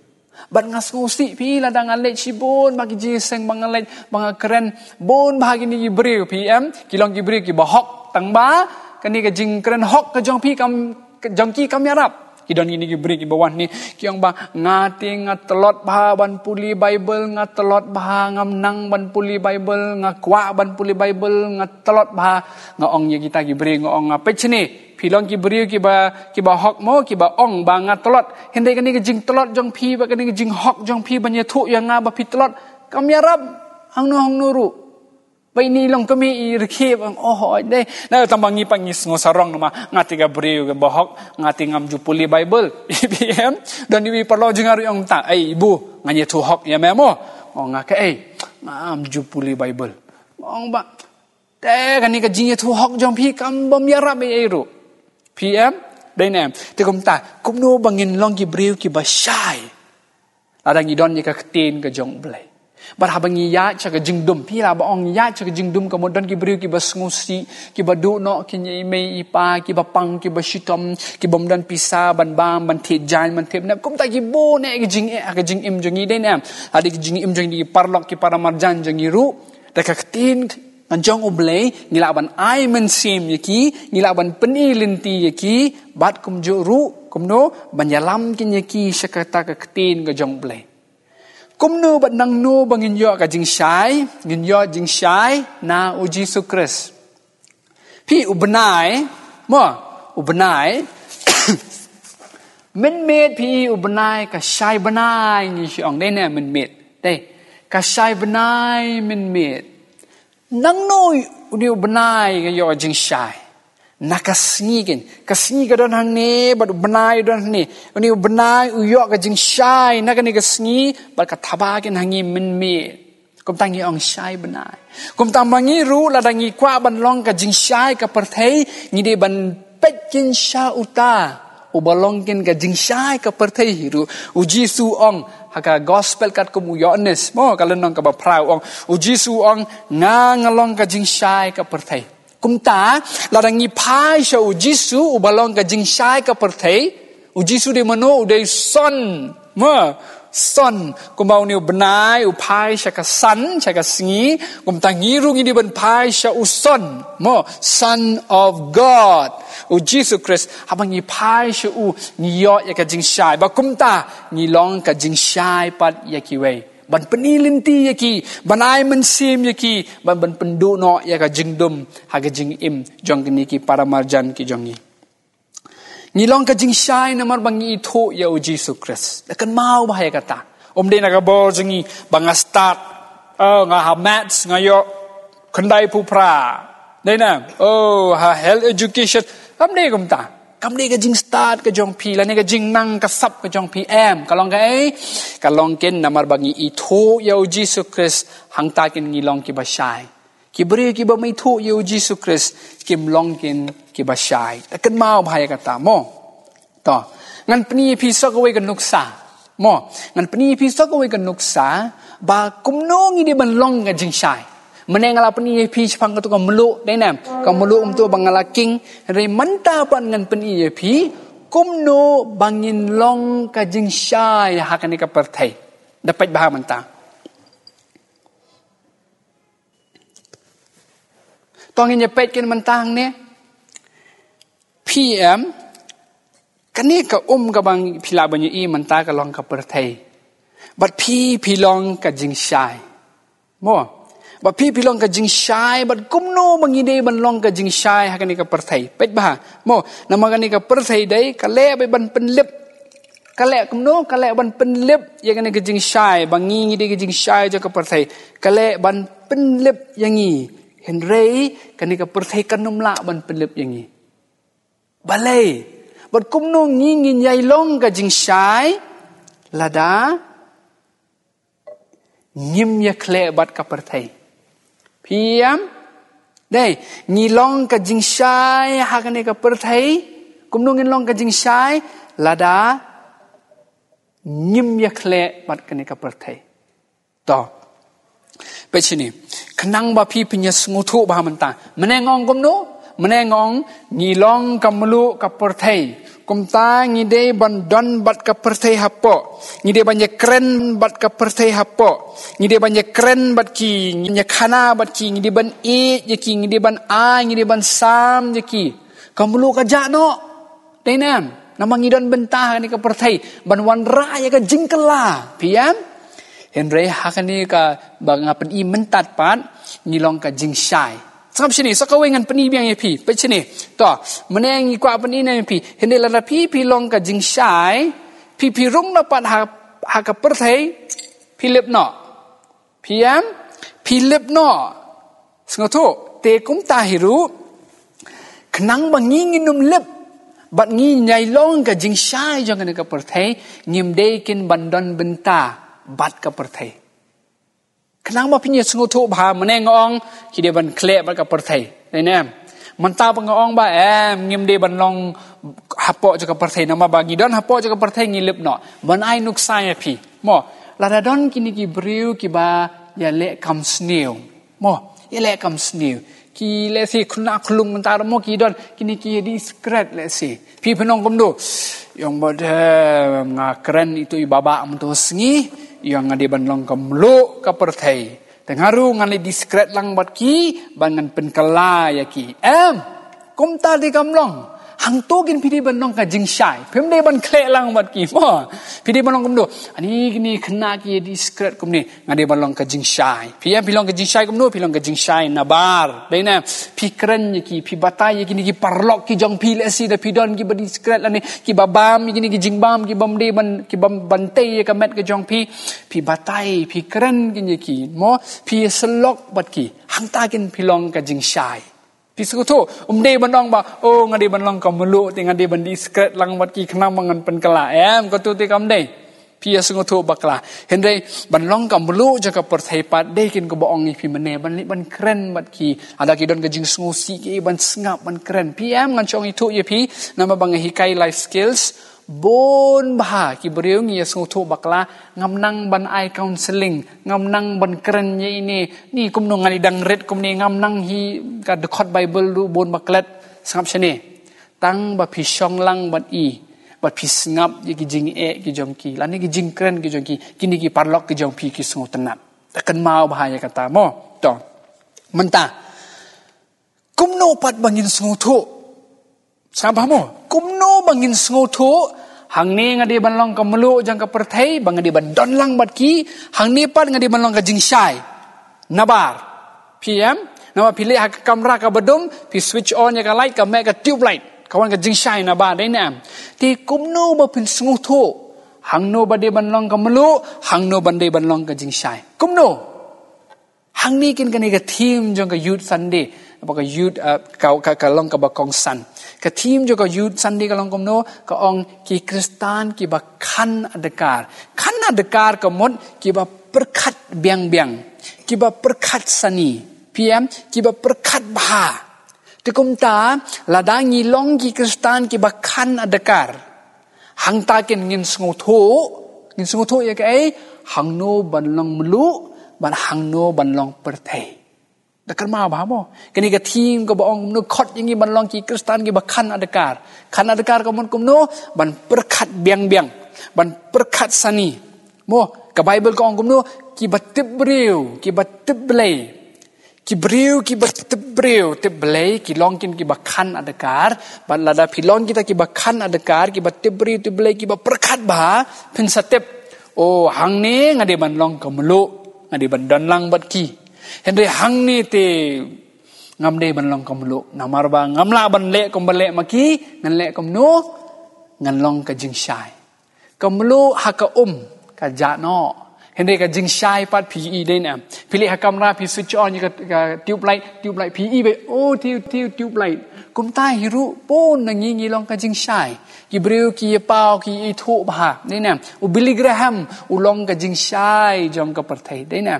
G: bat ngas ngosi pi lada ngalet sibon bagi jiseng bangalet bang keren bon bahagi ni breu pm kilong ki breu ki bahok tangba kani ka jing keren hok ka jong pi kam jong ki kam yarap kidon ini ki breu ki bawan ni kiong ba ngati ngatelot bah ban puli bible ngatelot bah ngam nang ban puli bible ngakwa ban puli bible ngatelot bah ngaong ye kita ki breu ngaong apechni pilong ki beriu ki ba hok mo ki ba ong ba ngatelot hindai kani ki jing telot jong pi ba kani ki jing hok jong pi ban ye thu yang nga ba pi telot kam yarap hang no ru bai ni long kami i rkheb ang dei na tambangi pangis ngosarong nama ngati ga beriu ga ba hok ngati ngam ju puli bible ipm dan iwi perlo jengaru yang ta ibu nganye thu hok ya memo nga ka ngam ju puli bible ong ba te kani ka jing ye thu hok jong pi kam bom yarap ai ru PM dainem te kom ta kum no bangin long ki breu ki ba syai adang idon ye ka ktin ka jong blai bar habangi ya cha ka jingdum pi la ba ong ya cha ka jingdum ka modon ki breu ki ba sngusi ki ba du no ki nyei mei ipa ki ba pang ki ba shitom ki bom dan pisa ban bam ban the jan man thep na kum ta ki bo ne ki jing ka jing im jongi dainem adi ki jing im jongi parlok ki para marjan jongi ru ta ka ktin anjong oblay ngilaban ai mensim yaki ngilaban peni linti yaki bat kum juru kumno banyalam kin yaki syakata ka ktin ga jong oblay kumno bat nang no bangin yo ka jing syai ngin yo jing syai na u Jesu Kris pi ubenai mo ubenai men met pi ubenai ka syai benai ni syong dei ne men met dei ka syai benai men met nang noi udi benai ga yo jing syai nakasni ka don hang ne bad benai don ni uni benai u yo ga jing syai nakani ka sngi bad ka thaba ken hangi min me kom tangi ong syai benai kom tamangi ru la dangi kwa ban long ka jing syai ka perthei ni de ban pet kin sha uta u balong ken ka jing syai ka perthei ru u Jesu ong haka gospel kat ko mu yones mo kalenong ka ba prau ong u Jesu ong nga ngalong ka jing syai ka perthei kumta larangi pai sha u Jesu u balong ka jing syai ka perthei u Jesu de mano u de son mo son kumbau niu benai upai syaka san syaka singi kumtangi rungi di ben pai sya uson mo son of God u Jesus Christ abang ni pai sya u ni yo ya ka jing shai ba kumta ni long ka jing shai pat ya ki wei ban penilinti ya ki banai mensim ya ki ban pendu no ya ka jing dum ha ka jing im jong ni ki para marjan ki jong ni ni long ka jing shai namar bangi itho ya u Jesus Christ akan mau bahaya kata de na ka bol jingi banga start nga ha maths nga yo khandai pu pra dai na ha health education kam de kum ta kam de ka jing start ka jong pi la ne ka jing nang ka sap ka jong pi em ka long ka long ken namar bangi itho ya u Jesus Christ hang ta ken ni long ki ba shai ki beri ki ba mai tho ya u Jesus Christ kim long ken ki ba shai akan mau bahaya kata mo to ngan pni pi sok we kan nuksa mo ngan pni pi sok we kan nuksa ba kumno ngi de ban long ka jing shai meneng ala pni pi chpang ka to ka melu dai nam ka melu to bangala king re manta pan ngan pni pi kumno bangin long ka jing shai ha kan ka perthai dapat bah manta tong nya pet ken mantang ne PM kan ni ka ka bang phila banyi i manta ka long ka perthai but pi long ka jing shai mo but pi long ka jing shai but kumno bangi de ban long ka jing shai ha kan ni ka perthai pet ba mo nama kan ni ka perthai dai ka le be ban penlip ka le kumno ka le ban penlip ya kan ni ka jing shai bangi ngi de ka jing shai ja ka perthai ka le ban penlip yangi hen rei kan ni ka perthai kan numla ban penlip yangi balai bot kumno ngi nyai long ka jing shai lada nyim ya kle bat ka perthai piam dei ngi long ka jing shai ha ka ne ka perthai kumno ngi long ka jing shai lada nyim ya kle bat ka ne ka perthai to pe chini khnang ba pi pinya sngu ba manta menengong kumno menengong ngi long kamlu ka perthai kumta ngi de ban don bat ka perthai hapo ngi de banya kren bat ka perthai hapo ngi de banya kren bat ki nya khana bat ki ngi de ban e ye ki ngi de ban a ngi de ban sam ye ki kamlu ka ja no dai nam namang ngi don bentah ni ka perthai ban wan ra ya ka jingkala piam henry hakani ka banga pen i mentat pat ngi long ka jing shai Sam sini sakawengan peni biang ye pi pe sini to meneng i kwa peni na pi hende la pi long ka jing shai pi rung na pat ha ka perthai pi lep no piam pi lep no sngoto te kum ta hiru khnang bangi nginum lep bat ngi nyai long ka jing shai jong ka perthai ngim de kin bandon benta bat ka perthai kenang ma pinya sngoto bha meneng ong ki de ban kle bat ka perthai dai nam manta bang ong ba ngim de ban long hapo ja ka perthai nama bagi don hapo ja ka perthai ngilip no ban ai nuk sai pi mo la da don kini ki briu ki ba ya le kam sneu mo ya le kam sneu ki le si khuna khlung manta mo ki don kini ki discreet le si pi phenong kom do yong ba de nga kren itu ibaba mto sngi yang ngade ban long kamlo ka perthai tengaru ngale discreet lang bat ki bangan penkala ya ki kum ta di kamlong hang to gin pidi ban long ka jing shai phem de ban khle lang bat ki mo pidi ban long kamdo ani gini khna ki discreet kum ni ngade ban long ka jing shai pia pilong ka jing shai kum no pilong ka jing shai nabar deina pi kren ya ki pi batai ya ki parlok ki jong pi le si da pi don ki ba discreet la ni ki babam ki jing bam ki bam de ban ki bam bante ya ka met ka jong pi batai pi kren ki ki mo pi selok bat ki hang ta kin pilong ka jing shai Pisukutu de bandong ba ngadi bandong kamelu tingan di bandi skret lang wat ki khnam mangan pen kala ko tu ti kam de pia sungutu bakla hendre bandong kamelu jaga perthai pat de kin ko boong pi mene ban keren bat ki ada ki don gajing sungu si ki ban sngap ban keren pm ngan chong itu ye pi nama bang hikai life skills bon bah ki beriu ngi sungutu bakla ngamnang ban ai counseling ngamnang ban keren ye ini ni kumno ngani dang red kumni ngamnang hi ka the khot bible du bon baklet sangap chane tang ba pi shong lang ban i bat pi sengap ye ki jing ki jong ki lan ni ki jing kren ki jong ki kini ki parlok ki jong pi ki sengu tenat takkan mau bahaya kata mo to mentah kumno pat bangin sengu thu sabah mo kumno bangin sengu thu hang ni ngadi banlong ka melu jang ka perthai bang ngadi ban don lang bat ki hang ni pat ngadi banlong ka jing shai nabar PM nama pilih hak kamera ka bedum pi switch on ya ka light ka me ka tube light kawan ka jing shai na ba dai nam ti kumno ba pin sengu thu hang no ba de ban long ka melu hang no ban de ban long ka jing shai kumno hang ni kin ka ni ka team jong ka youth Sunday apa ka youth ka long ka ba kong san ka team jong ka youth Sunday ka long kumno ka ong ki Kristan ki ba khan adekar ka mon ki ba perkhat biang ki ba perkhat sani PM ki ba perkhat bah Tikum ta ladangi long ki Kristan ki bakhan adakar. Hang ta kin ngin sengu thu ya kai hang no ban long melu ban hang no ban long perthai. Dakar ma ba mo. Kini ka team ko baong no khot yangi ban long ki Kristan ki bakhan adakar. Khan adakar ko mon kum no ban perkhat biang ban perkhat sani. Mo ka Bible ko ong kum no ki batibreu ki batiblei. Ki breu ki bertebreu te belai ki longkin ki bakhan adakar ban lada pilon kita ki bakhan adakar ki bertebreu te belai ki berkat bah pen satep oh hang ni ngade ban long kamelu ngade ban don lang bat ki henry hang ni te ngamde ban long kamelu namar ba ngamla ban le kom bale maki ngan le kom no ngan long ka jing shai kamelu haka ka ja no Henry ka jing shai pat PE dai na pilih ha kamera pi switch on ka tube light PE be oh tube light kum tai hiru pon ngi long ka jing shai ki breu ki pau ki i thu ba dai na u Billy Graham u long ka jing shai jong ka perthai dai na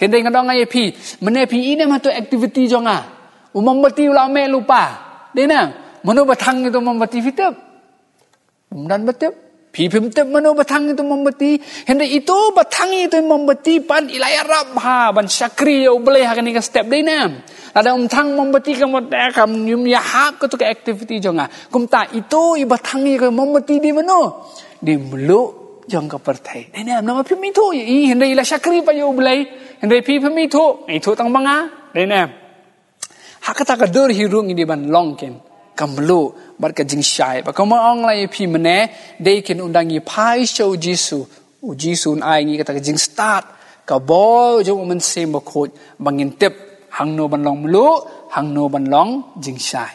G: Henry ngadong ai pi mene PE na ma to activity jong u mombati u la me lupa dai na mano bathang itu mombati fitep dan betep Pi pimtep mano batang itu mombati hendak itu batang itu mombati pan ilaya rabha ban syakri u boleh hakan ka step dai nam ada thang mombati ka mot kam yum ya hak ko to ka activity jonga kumta itu i batang ka mombati di mano di melu jong ka perthai dai nam nama pi mi thu i hendak ila syakri pa u boleh hendak pi mi thu itu tang banga dai nam hak kata ka dur hirung di ban longken kamlu bar ka jing shai ba kama ong lai pi mene dei kin undangi pai show jisu ai ngi kata ka jing start ka bo jo man sem ba khot bangin tep hang no ban long mlu hang no ban long jing shai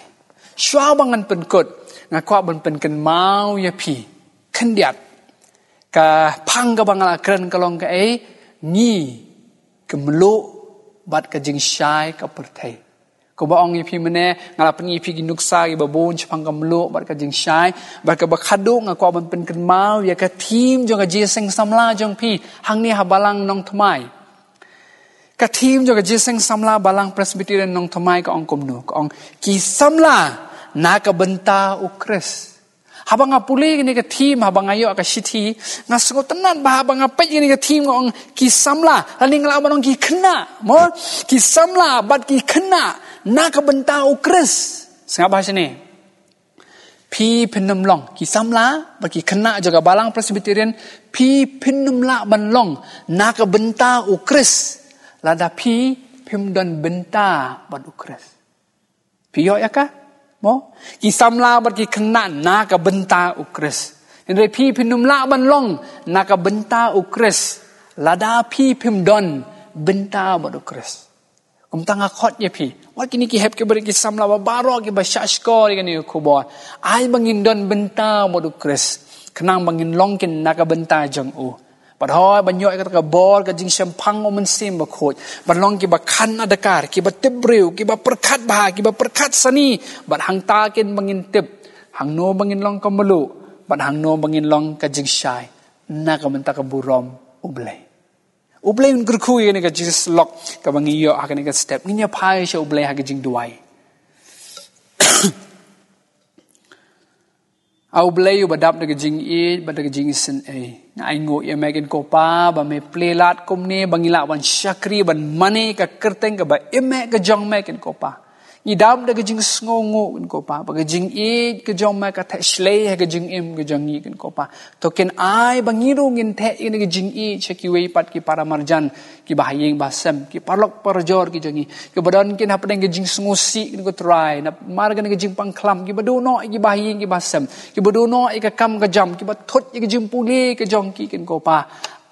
G: shwa bangan pen kot nga kwa ban pen kan mau ya pi khan diat ka phang ka bangala kren ka long ka ai ngi ka mlu bat ka jing shai ka perthai ko baong ipi mene ngala pen ipi ginuksa gi babon chpang kamlo bar ka jing shai bar ka bakhadu nga ko ban pen kan mau ya ka team jong ka jeseng samla jong pi hang ni ha balang nong thmai ka team jong ka jeseng samla balang presbyterian nong thmai ka ong komno ka ong ki samla na ka benta ukres habang apuli ni ka team habang ayo ka city nga sungo tenan ba habang apet ni ka team ka ong ki samla laling ngala banong ki khna mo ki samla bat ki khna na ka benta ukres sengap bahasa ni pi pinam long ki samla bagi kena jaga balang presbyterian pi pinam la ban long na ka benta ukres lada pi pim dan benta ban ukres pi yo ya ka mo ki samla bagi kena na ka benta ukres Henry pi pinam la ban long na ka benta ukres lada pi pim don benta ban ukres tanga khot ye pi wat kini ki hep ke beri ki samla ba baro ki ba shashkor ni ko bo ai bangin don benta modu kres kenang bangin longkin naka benta jang u padhoi banyoy ka bor ka jing sampang o men sim ba khot ban long ki ba khan adakar ki ba tibreu ki ba perkhat ba ki ba perkhat sani ban hang ta ken bangin tip hang no bangin long ka melu ban hang no bangin long ka jing shai naka benta ka burom ublai Ublay un gerkui ni ka Jesus lock ka bangiyo akan ka step niya pai siya ublay ha jing duai. Ublay u badap na jing e badag jing sin e. Na aingo ya mekin ko pa ba me playlat kom ni bangila ban syakri ban mane ka kerteng ka ba ime ka jong mekin ko pa. Ni dam da gajing sngongo kan ko pa bagajing e ke jong ma ka the shlei ha gajing im gajang ni kan ko pa to ken ai bangiru ngin the in gajing e cheki wei pat ki para marjan ki bahayeng basam ki parlok parjor ki jangi ki badan kin hapdeng gajing sngosi kan ko try na mar gan gajing pangklam ki badu no ki bahayeng ki basam ki badu no e ka kam ka jam ki bathot ki gajing puli ke jong ki kan ko pa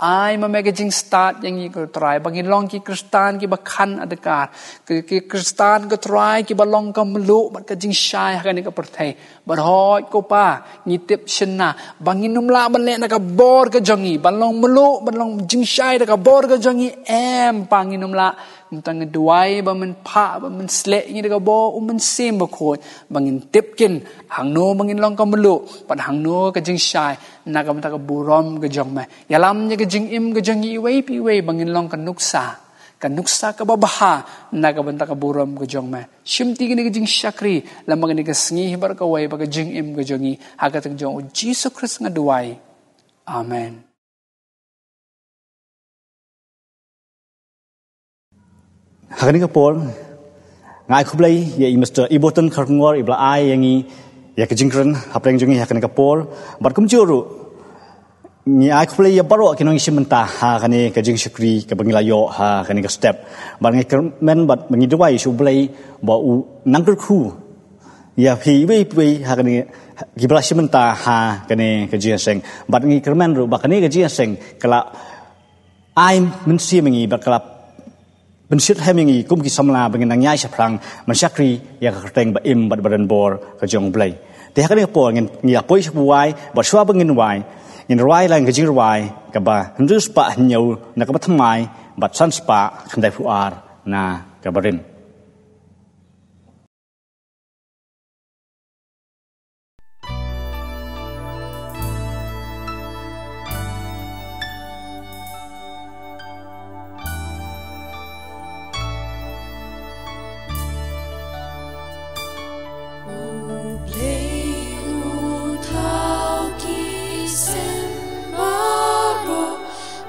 G: ai ma magazine start yang ko try bangin long ki kristan ki bakhan adakar ki kristan ko try ki balong ka melu bat ka jing shai kan ka perthai bar hoi ko pa ni tip shenna bangin numla ban le na ka bor ka jangi balong melu balong jing shai da ka bor ka jangi em pangin numla tang duai ba man pha ba man slek ni ka bo man sim ba khoi bangin tip kin hang no bangin long ka melu pat hang no ka jing shai na ka ta ka burom ka jong ma yalam ni ka jing im ka jang i wei pi wei bangin long ka nuksa ka babaha na ka banta ka burom ka jong ma shimti ni ka jing shakri lam ni ka sngi bar ka wei ba ka jing im ka jongi ha ka tang jong Jesus Christ nga duai amen.
A: Hakani ka Paul ngai khublai ye Mr. Ibotan kharngor ibla ai yangi ya ka jingkran hapreng jongi hakani ka Paul bar kum churu ni ai khublai ya baro kinong simenta ha kani ka jing shukri ka bangila yo ha kani ka step bar ngai men bat bangi dwai shu blai ba u nangkur khu ya phi wei ha kani gibla simenta ha kani ka jing seng bat ngi kermen ru ba kani ka jing seng kala ai men si mengi ba kala bensit hemingi kum ki samla bangin nang yai saprang man sakri ya ka teng ba im bat badan bor ka jong blai te ha ka po ngin ngia poi shuai ba shwa bangin wai in rai lang ka jing wai ka ba ndu spa nyau na ka ba thamai bat san spa khandai fu ar na ka barin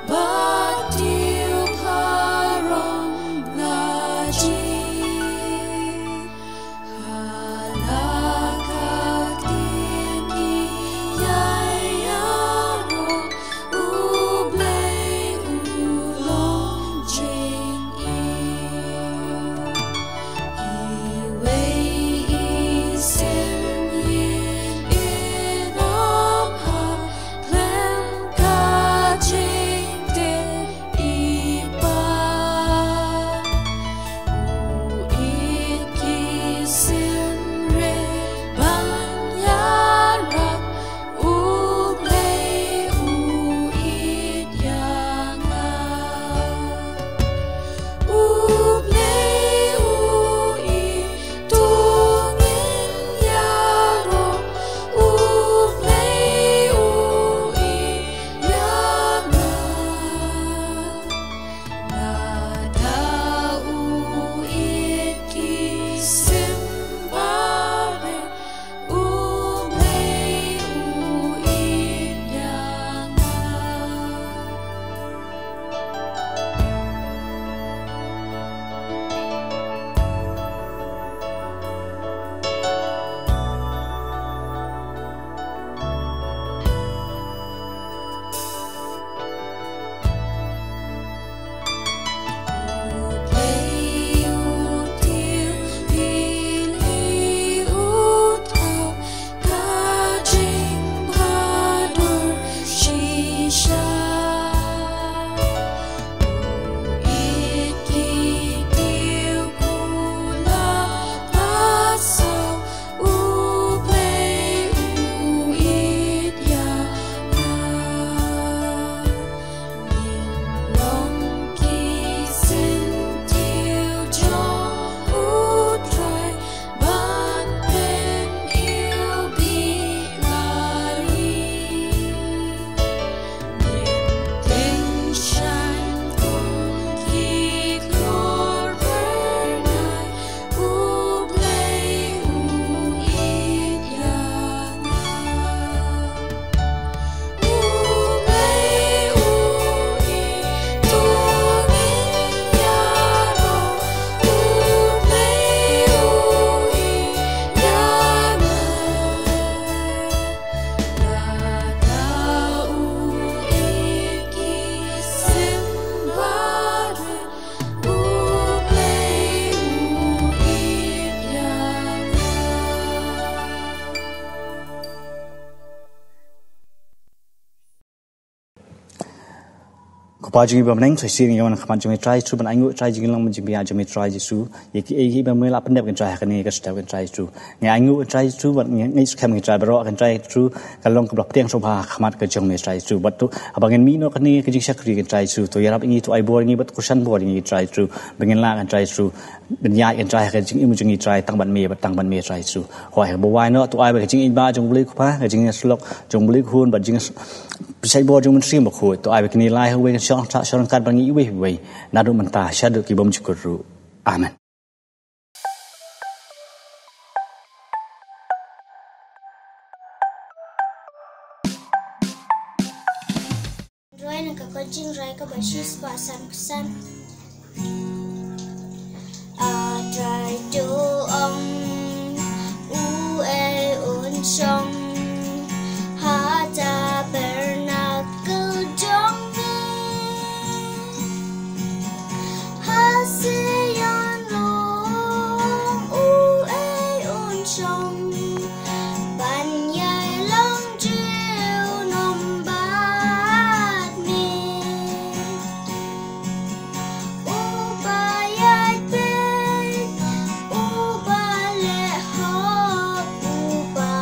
F: But you parong la ji
A: Kupa jingi bamneng so sing yawan khaman jingi try tu ban aingu try jingi lang jingi ya jingi try jisu ye ba me la pendep kan try kan ni ka step kan try tu ngai aingu try tu ban ngai skam kan try baro kan try tu kalong ka blok tiang so ba khamat ka jong me try tu but tu abangin mi no kan ni ka jing sakri kan try tu to yarap ingi tu ai bor ngi but kusan bor ngi try tu bangin la kan try tu ben ya kan try kan jingi mu jingi try tang ban me ba tang ban me try tu hoi ba wai no tu ai ba jingi ba jong bli kupa ka jingi slok jong bli khun ba jingiใช้บอจงมันเสียมบคุยตัวไอ้เบกนี่ไล่เขาเวงช่องการบางอย่างเว้ยนาดูมันตาชาดูกิบมจุกรูอาเมน
C: ร้อยนึงก็จริงร้อยก็บชิสปาสันสันtry to u e un chong ha ta bernacle jong ni ha se yon long u e un chong ban yai long jiu nom bat mi u ba yai pe u ba le ho u ba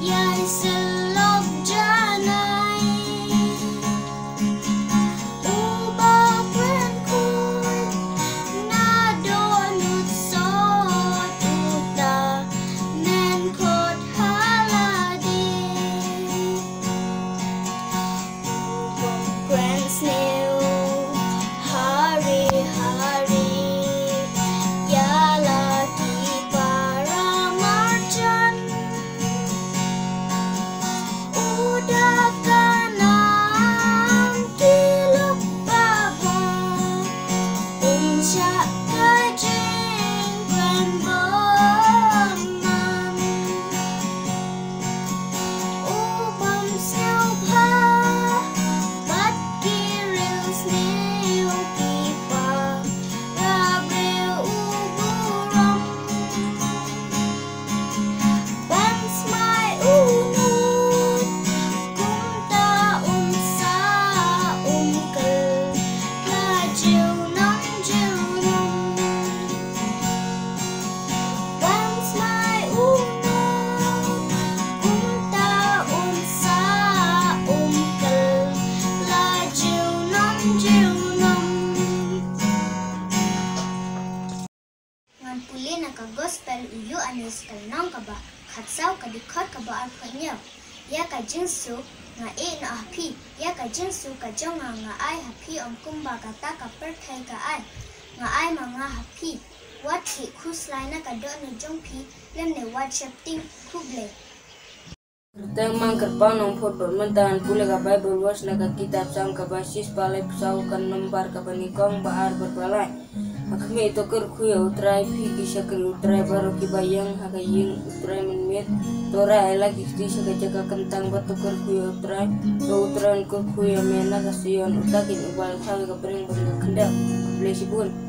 C: yai se lok janai u ba quen khui na do nut so tu ta men khot haladi quen snail hari hari yala ki para marjan udah kanam kiluk babon syak kajing quen bom bom siêu pha bắt kiril snail ki pa ra breu burom ban smai unut kum ta sa kel la jiu nom ban smai unut kum ta sa kel la jiu nom ngan puli na ka gospel uyu anis kalnong ka ba khatsau ka dikhot ka ba ar phanya ya ka jinsu nga e na happy ya ka jinsu ka jonga nga ai happy om kumba ka ta ka perthai ka ai nga ai ma nga happy what ki khuslai na ka do na jongphi lem ne what shapting khuble
H: Temang kerpang nong foto mentan pula ka Bible verse na ka kitab sang ka basis palai pesau kan lembar ka panikong baar berbalai. Akme itu kerkuya utrai pi kisah ker utrai baru kibayang hakaying utrai menmit tora ela kisti sakajaga kentang batu kerkuya utrai to utran kerkuya mena kasiyon utakin ubal sawi ka bering bering kendak keblesi pun.